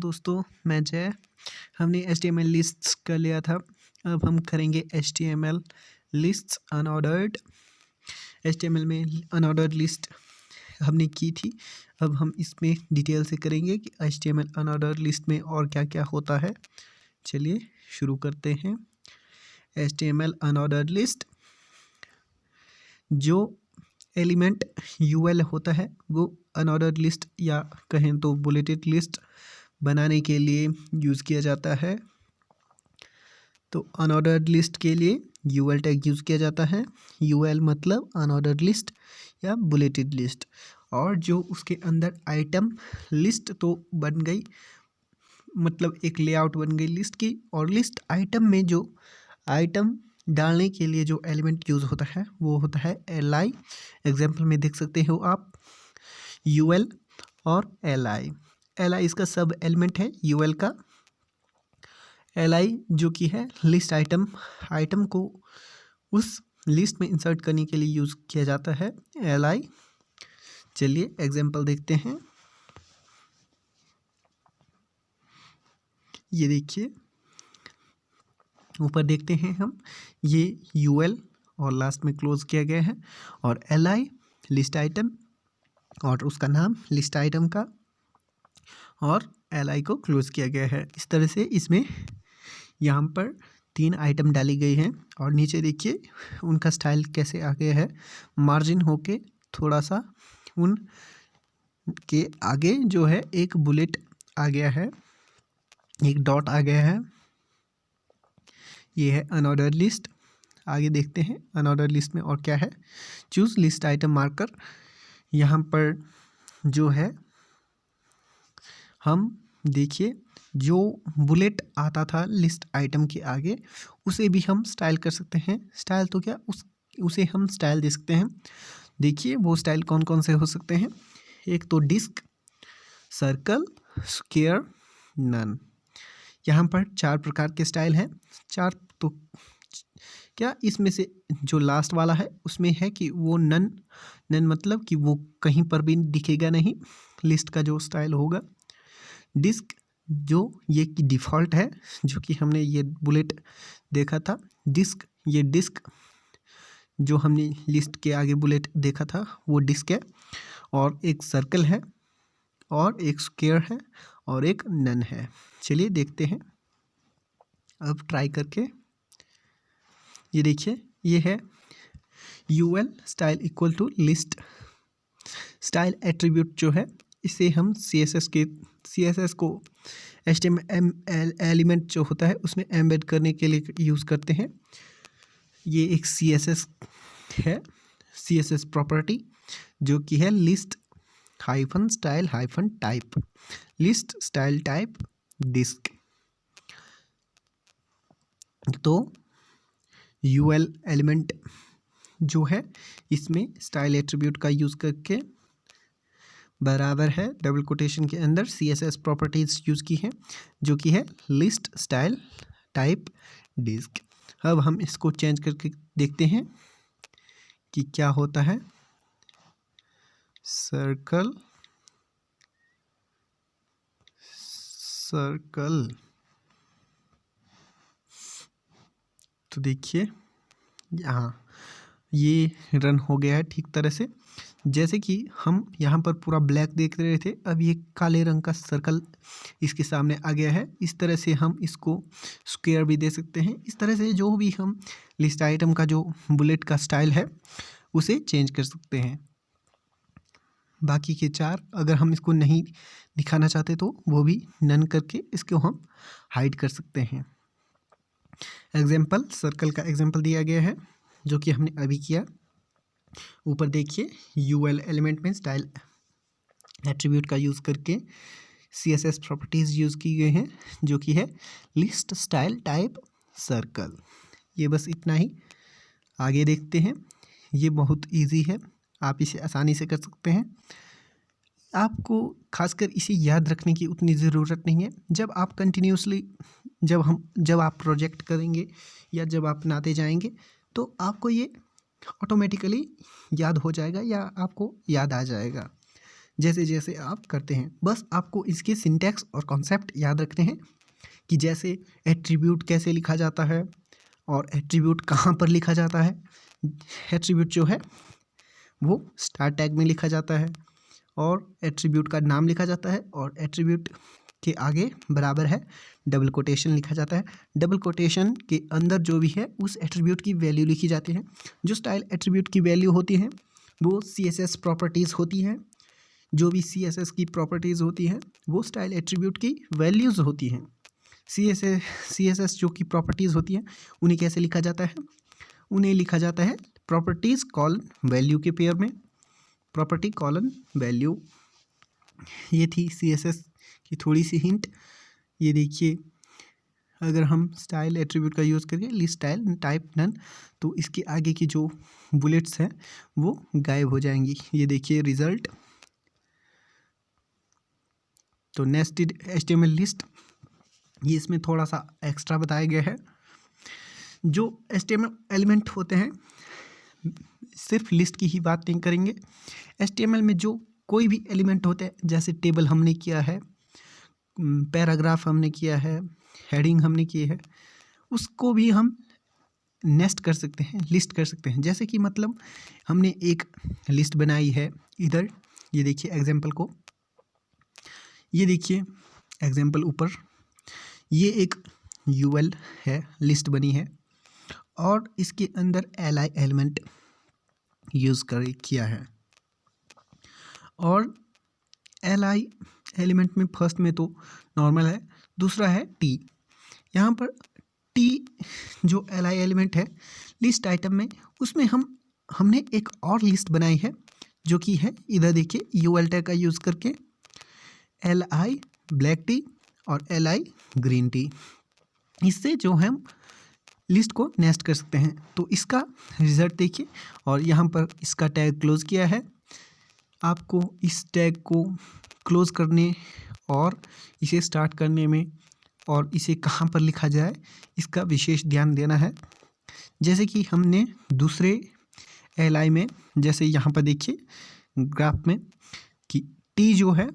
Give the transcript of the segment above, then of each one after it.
दोस्तों, मैं जय। हमने HTML लिस्ट्स कर लिया था। अब हम करेंगे HTML लिस्ट्स अनऑर्डर्ड। HTML में अनऑर्डर्ड लिस्ट हमने की थी। अब हम इसमें डिटेल से करेंगे कि HTML अनऑर्डर्ड लिस्ट में और क्या क्या होता है। चलिए शुरू करते हैं। HTML अनऑर्डर्ड लिस्ट, जो एलिमेंट UL होता है वो अनऑर्डर्ड लिस्ट या कहें तो बुलेटेड लिस्ट बनाने के लिए यूज़ किया जाता है। तो अनऑर्डर्ड लिस्ट के लिए UL टैग यूज़ किया जाता है। UL मतलब अनऑर्डर्ड लिस्ट या बुलेटेड लिस्ट। और जो उसके अंदर आइटम लिस्ट तो बन गई, मतलब एक लेआउट बन गई लिस्ट की। और लिस्ट आइटम में जो आइटम डालने के लिए जो एलिमेंट यूज़ होता है वो होता है li। एग्जाम्पल में देख सकते हो आप UL और li इसका सब एलिमेंट है UL का। li जो कि है लिस्ट आइटम को उस लिस्ट में इंसर्ट करने के लिए यूज़ किया जाता है li। चलिए एग्जाम्पल देखते हैं। ये देखिए, ऊपर देखते हैं हम, ये UL और लास्ट में क्लोज किया गया है, और li लिस्ट आइटम और उसका नाम लिस्ट आइटम का, और li को क्लोज किया गया है। इस तरह से इसमें यहाँ पर 3 आइटम डाली गई हैं। और नीचे देखिए उनका स्टाइल कैसे आ गया है, मार्जिन होके थोड़ा सा उन के आगे जो है एक बुलेट आ गया है, एक डॉट आ गया है। ये है अनऑर्डर्ड लिस्ट। आगे देखते हैं अनऑर्डर्ड लिस्ट में और क्या है। चूज लिस्ट आइटम मार्कर, यहाँ पर जो है हम देखिए जो बुलेट आता था लिस्ट आइटम के आगे उसे भी हम स्टाइल कर सकते हैं। स्टाइल तो क्या, उसे हम स्टाइल दे सकते हैं। देखिए वो स्टाइल कौन कौन से हो सकते हैं। एक तो डिस्क, सर्कल, स्क्वायर, नन। यहाँ पर 4 प्रकार के स्टाइल हैं। 4 तो क्या, इसमें से जो लास्ट वाला है उसमें है कि वो नन मतलब कि वो कहीं पर भी दिखेगा नहीं, लिस्ट का जो स्टाइल होगा। डिस्क जो ये की डिफ़ॉल्ट है, जो कि हमने ये बुलेट देखा था। डिस्क, ये डिस्क जो हमने लिस्ट के आगे बुलेट देखा था वो डिस्क है। और एक सर्कल है, और एक स्क्वायर है, और एक नन है। चलिए देखते हैं अब ट्राई करके। ये देखिए, ये है UL style equal to list. Style attribute जो है इसे हम CSS को HTML एलिमेंट जो होता है उसमें एम्बेड करने के लिए यूज़ करते हैं। ये एक CSS है, CSS प्रॉपर्टी, जो कि है list hyphen style hyphen type, list style type disc. तो UL एलिमेंट जो है इसमें स्टाइल एट्रीब्यूट का यूज़ करके बराबर है डबल कोटेशन के अंदर CSS प्रॉपर्टीज़ यूज़ की हैं, जो कि है लिस्ट स्टाइल टाइप डिस्क। अब हम इसको चेंज करके देखते हैं कि क्या होता है। सर्कल तो देखिए यहाँ ये रन हो गया है ठीक तरह से। जैसे कि हम यहाँ पर पूरा ब्लैक देख रहे थे, अब ये काले रंग का सर्कल इसके सामने आ गया है। इस तरह से हम इसको स्क्वायर भी दे सकते हैं। इस तरह से जो भी हम लिस्ट आइटम का जो बुलेट का स्टाइल है उसे चेंज कर सकते हैं। बाकी के 4 अगर हम इसको नहीं दिखाना चाहते तो वो भी नन करके इसको हम हाइड कर सकते हैं। एग्जाम्पल, सर्कल का एग्जाम्पल दिया गया है जो कि हमने अभी किया। ऊपर देखिए UL एलिमेंट में स्टाइल एट्रीब्यूट का यूज़ करके CSS प्रॉपर्टीज़ यूज़ की गई हैं, जो कि है लिस्ट स्टाइल टाइप सर्कल। ये बस इतना ही। आगे देखते हैं। ये बहुत इजी है, आप इसे आसानी से कर सकते हैं। आपको खासकर इसे याद रखने की उतनी ज़रूरत नहीं है। जब आप कंटिन्यूसली जब आप प्रोजेक्ट करेंगे या जब आप बनाते जाएंगे तो आपको ये ऑटोमेटिकली याद हो जाएगा या आपको याद आ जाएगा। जैसे जैसे आप करते हैं। बस आपको इसके सिंटैक्स और कॉन्सेप्ट याद रखने हैं कि जैसे एट्रीब्यूट कैसे लिखा जाता है और एट्रीब्यूट कहाँ पर लिखा जाता है। एट्रीब्यूट जो है वो स्टार टैग में लिखा जाता है और एट्रीब्यूट का नाम लिखा जाता है और एट्रीब्यूट के आगे बराबर है डबल कोटेशन लिखा जाता है। डबल कोटेशन के अंदर जो भी है उस एट्रीब्यूट की वैल्यू लिखी जाती है। जो स्टाइल एट्रीब्यूट की वैल्यू होती है वो CSS प्रॉपर्टीज़ होती हैं। जो भी CSS की प्रॉपर्टीज़ होती हैं वो स्टाइल एट्रीब्यूट की वैल्यूज़ होती हैं। CSS जो की प्रॉपर्टीज़ होती हैं उन्हें कैसे लिखा जाता है? उन्हें लिखा जाता है प्रॉपर्टीज़ कॉलन वैल्यू के पेयर में, प्रॉपर्टी कॉलन वैल्यू। ये थी CSS की थोड़ी सी हिंट। ये देखिए, अगर हम स्टाइल एट्रीब्यूट का यूज़ करें लिस्ट स्टाइल टाइप नन, तो इसके आगे की जो बुलेट्स हैं वो गायब हो जाएंगी। ये देखिए रिजल्ट। तो नेस्टेड HTML लिस्ट, ये इसमें थोड़ा सा एक्स्ट्रा बताया गया है। जो HTML एलिमेंट होते हैं, सिर्फ लिस्ट की ही बात नहीं करेंगे। HTML में जो कोई भी एलिमेंट होते हैं, जैसे टेबल हमने किया है, पैराग्राफ हमने किया है, हेडिंग हमने की है, उसको भी हम नेस्ट कर सकते हैं, लिस्ट कर सकते हैं। जैसे कि मतलब हमने एक लिस्ट बनाई है इधर, ये देखिए एग्जाम्पल को, ये देखिए एग्जाम्पल ऊपर, ये एक UL है, लिस्ट बनी है और इसके अंदर li एलिमेंट यूज़ किया है। और li एलिमेंट में फर्स्ट में तो नॉर्मल है, दूसरा है t। यहाँ पर t जो li एलिमेंट है लिस्ट आइटम में, उसमें हमने एक और लिस्ट बनाई है जो कि है इधर देखिए UL टैग का यूज़ करके li ब्लैक टी और li ग्रीन टी। इससे जो हम लिस्ट को नेस्ट कर सकते हैं। तो इसका रिजल्ट देखिए, और यहाँ पर इसका टैग क्लोज किया है। आपको इस टैग को क्लोज करने और इसे स्टार्ट करने में और इसे कहाँ पर लिखा जाए इसका विशेष ध्यान देना है। जैसे कि हमने दूसरे li में, जैसे यहाँ पर देखिए ग्राफ में कि t जो है,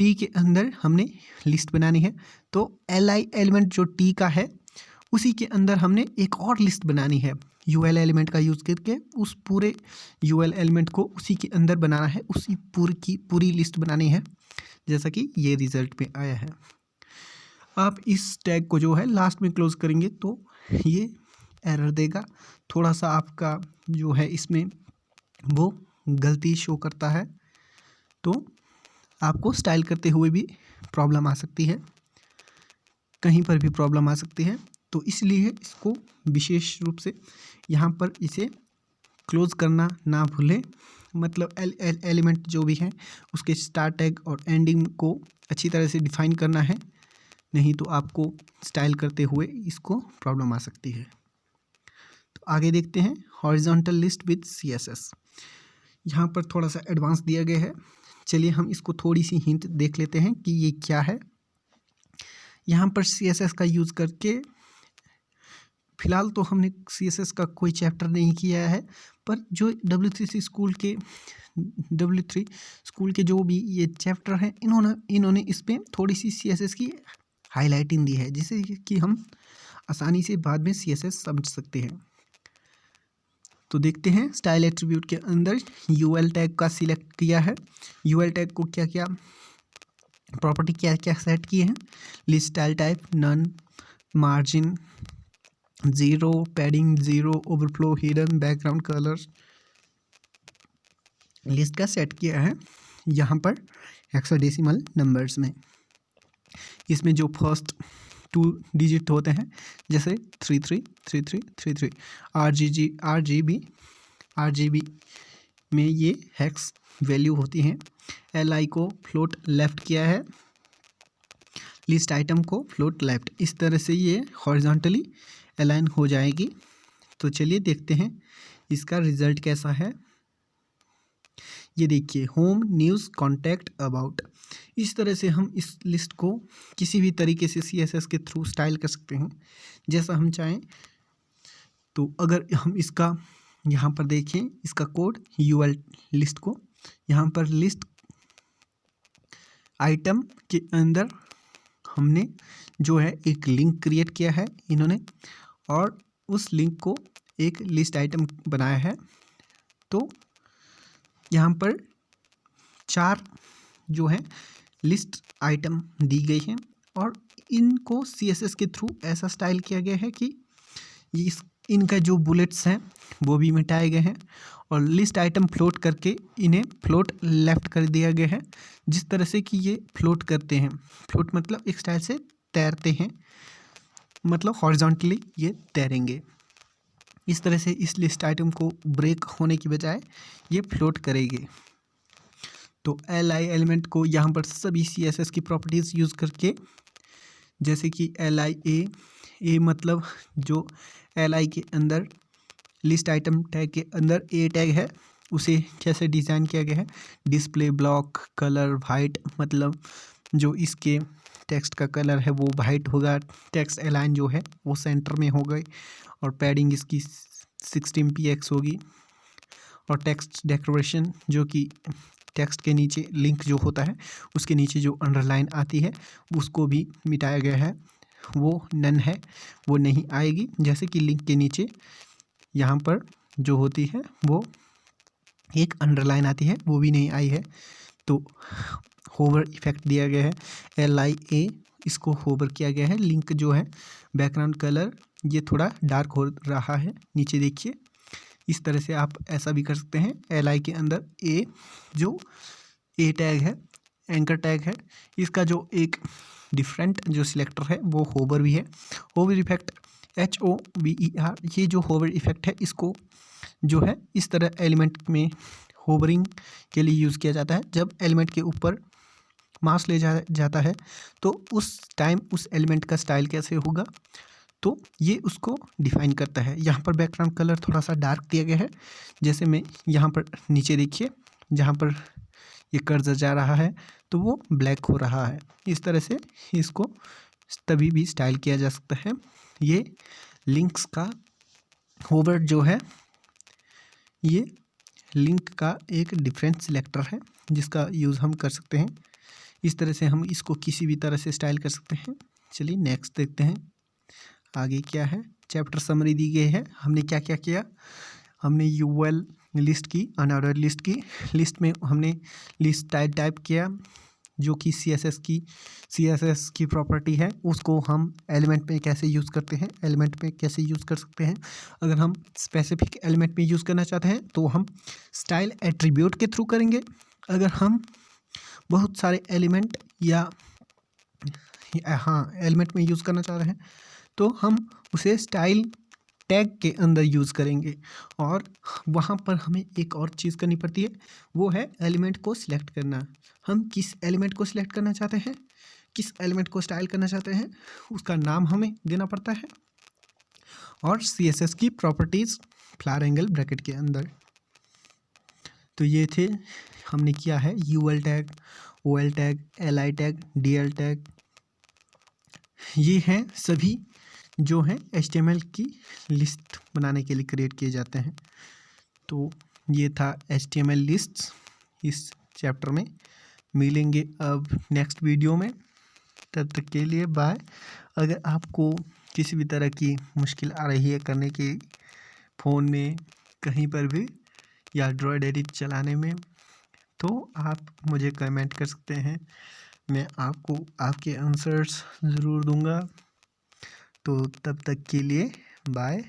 t के अंदर हमने लिस्ट बनानी है, तो li एलिमेंट जो t का है उसी के अंदर हमने एक और लिस्ट बनानी है। UL एलिमेंट का यूज़ करके उस पूरे UL एलिमेंट को उसी के अंदर बनाना है, उसी पूरी की पूरी लिस्ट बनानी है, जैसा कि ये रिजल्ट में आया है। आप इस टैग को जो है लास्ट में क्लोज करेंगे तो ये एरर देगा। थोड़ा सा आपका जो है इसमें वो गलती शो करता है, तो आपको स्टाइल करते हुए भी प्रॉब्लम आ सकती है, कहीं पर भी प्रॉब्लम आ सकती है। तो इसलिए इसको विशेष रूप से यहाँ पर इसे क्लोज करना ना भूलें। मतलब एलिमेंट जो भी हैं उसके स्टार्ट टैग और एंडिंग को अच्छी तरह से डिफाइन करना है, नहीं तो आपको स्टाइल करते हुए इसको प्रॉब्लम आ सकती है। तो आगे देखते हैं हॉरिजॉन्टल लिस्ट विद CSS। यहाँ पर थोड़ा सा एडवांस दिया गया है, चलिए हम इसको थोड़ी सी हिंट देख लेते हैं कि ये क्या है। यहाँ पर CSS का यूज़ करके, फिलहाल तो हमने CSS का कोई चैप्टर नहीं किया है, पर जो W3 स्कूल के जो भी ये चैप्टर हैं, इन्होंने इस पर थोड़ी सी CSS की हाईलाइटिंग दी है, जिससे कि हम आसानी से बाद में CSS समझ सकते हैं। तो देखते हैं स्टाइल एट्रीब्यूट के अंदर UL टैग का सिलेक्ट किया है। UL टैग को क्या क्या प्रॉपर्टी क्या क्या सेट किए हैं, list style type none, margin 0, padding 0, overflow hidden, background colour, list का सेट किया है यहाँ पर हेक्साडेसिमल नंबर्स में। इसमें जो फर्स्ट 2 डिजिट होते हैं, जैसे 333333, RGB में ये हेक्स वैल्यू होती हैं। LI को फ्लोट लेफ्ट किया है, लिस्ट आइटम को फ्लोट लेफ्ट, इस तरह से ये हॉरिजॉन्टली अलाइन हो जाएगी। तो चलिए देखते हैं इसका रिजल्ट कैसा है। ये देखिए होम, न्यूज़, कॉन्टैक्ट, अबाउट, इस तरह से हम इस लिस्ट को किसी भी तरीके से CSS के थ्रू स्टाइल कर सकते हैं जैसा हम चाहें। तो अगर हम इसका यहाँ पर देखें इसका कोड UL लिस्ट को, यहाँ पर लिस्ट आइटम के अंदर हमने जो है एक लिंक क्रिएट किया है इन्होंने, और उस लिंक को एक लिस्ट आइटम बनाया है। तो यहाँ पर 4 जो है लिस्ट आइटम दी गई हैं और इनको CSS के थ्रू ऐसा स्टाइल किया गया है कि इनका जो बुलेट्स हैं वो भी मिटाए गए हैं और लिस्ट आइटम फ्लोट करके इन्हें फ्लोट लेफ्ट कर दिया गया है, जिस तरह से कि ये फ्लोट करते हैं। फ्लोट मतलब एक स्टाइल से तैरते हैं, मतलब हॉरिजॉन्टली ये तैरेंगे। इस तरह से इस लिस्ट आइटम को ब्रेक होने की बजाय ये फ्लोट करेंगे। तो li एलिमेंट को यहाँ पर सभी CSS की प्रॉपर्टीज़ यूज़ करके, जैसे कि li a मतलब जो li के अंदर लिस्ट आइटम टैग के अंदर a टैग है उसे कैसे डिज़ाइन किया गया है। डिस्प्ले ब्लॉक कलर वाइट, मतलब जो इसके टेक्स्ट का कलर है वो वाइट होगा, टेक्स्ट अलाइन जो है वो सेंटर में हो गई और पैडिंग इसकी 16px होगी। और टेक्स्ट डेकोरेशन जो कि टेक्स्ट के नीचे लिंक जो होता है उसके नीचे जो अंडरलाइन आती है उसको भी मिटाया गया है, वो नन है, वो नहीं आएगी। जैसे कि लिंक के नीचे यहाँ पर जो होती है वो एक अंडरलाइन आती है, वो भी नहीं आई है। तो होवर इफेक्ट दिया गया है LIA, इसको होवर किया गया है। लिंक जो है बैकग्राउंड कलर ये थोड़ा डार्क हो रहा है, नीचे देखिए। इस तरह से आप ऐसा भी कर सकते हैं। LI के अंदर A जो A टैग है, एंकर टैग है, इसका जो एक डिफरेंट जो सिलेक्टर है वो होवर भी है। होवर इफेक्ट HOVER, ये जो होवर इफेक्ट है इसको जो है इस तरह एलिमेंट में होवरिंग के लिए यूज़ किया जाता है। जब एलिमेंट के ऊपर माउस ले जाता है तो उस टाइम उस एलिमेंट का स्टाइल कैसे होगा, तो ये उसको डिफाइन करता है। यहाँ पर बैकग्राउंड कलर थोड़ा सा डार्क दिया गया है, जैसे मैं यहाँ पर नीचे देखिए जहाँ पर ये कर्सर जा रहा है तो वो ब्लैक हो रहा है। इस तरह से इसको तभी भी स्टाइल किया जा सकता है। ये लिंक्स का होवर जो है ये लिंक का एक डिफरेंट सिलेक्टर है जिसका यूज़ हम कर सकते हैं। इस तरह से हम इसको किसी भी तरह से स्टाइल कर सकते हैं। चलिए नेक्स्ट देखते हैं आगे क्या है। चैप्टर समरी दी गई है। हमने क्या क्या किया, हमने UL लिस्ट की, अनऑर्डर्ड लिस्ट की। लिस्ट में हमने लिस्ट टाइप किया जो कि CSS की प्रॉपर्टी है, उसको हम एलिमेंट में कैसे यूज़ करते हैं, एलिमेंट में कैसे यूज़ कर सकते हैं। अगर हम स्पेसिफिक एलिमेंट में यूज़ करना चाहते हैं तो हम स्टाइल एट्रीब्यूट के थ्रू करेंगे। अगर हम बहुत सारे एलिमेंट या एलिमेंट में यूज़ करना चाह रहे हैं तो हम उसे स्टाइल टैग के अंदर यूज़ करेंगे। और वहाँ पर हमें एक और चीज़ करनी पड़ती है, वो है एलिमेंट को सिलेक्ट करना। हम किस एलिमेंट को सिलेक्ट करना चाहते हैं, किस एलिमेंट को स्टाइल करना चाहते हैं, उसका नाम हमें देना पड़ता है। और CSS की प्रॉपर्टीज़ फ्लावर एंगल ब्रैकेट के अंदर। तो ये थे, हमने किया है UL tag, OL tag, LI tag, DL tag. ये हैं सभी जो हैं HTML की लिस्ट बनाने के लिए क्रिएट किए जाते हैं। तो ये था HTML लिस्ट्स इस चैप्टर में। मिलेंगे अब नेक्स्ट वीडियो में, तब तक के लिए बाय। अगर आपको किसी भी तरह की मुश्किल आ रही है करने की फ़ोन में कहीं पर भी या ड्रॉइड एडिट चलाने में, तो आप मुझे कमेंट कर सकते हैं, मैं आपको आपके आंसर्स ज़रूर दूंगा। तो तब तक के लिए बाय।